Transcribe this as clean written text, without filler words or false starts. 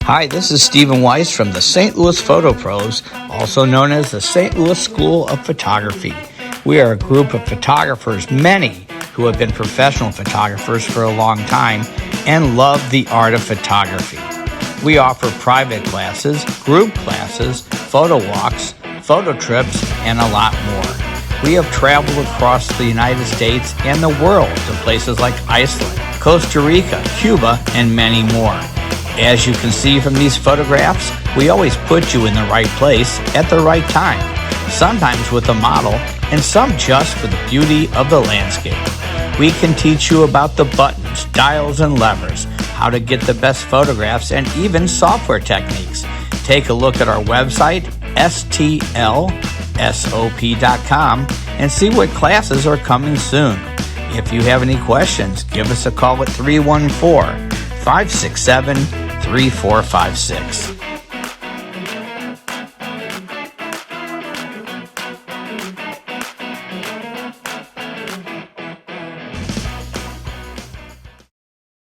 Hi, this is Stephen Weiss from the St. Louis Photo Pros, also known as the St. Louis School of Photography. We are a group of photographers, many who have been professional photographers for a long time and love the art of photography. We offer private classes, group classes, photo walks, photo trips, and a lot more. We have traveled across the United States and the world to places like Iceland, Costa Rica, Cuba, and many more. As you can see from these photographs, we always put you in the right place at the right time, sometimes with a model and some just for the beauty of the landscape. We can teach you about the buttons, dials, and levers, how to get the best photographs, and even software techniques. Take a look at our website, stlsop.com, and see what classes are coming soon. If you have any questions, give us a call at 314-567-3456.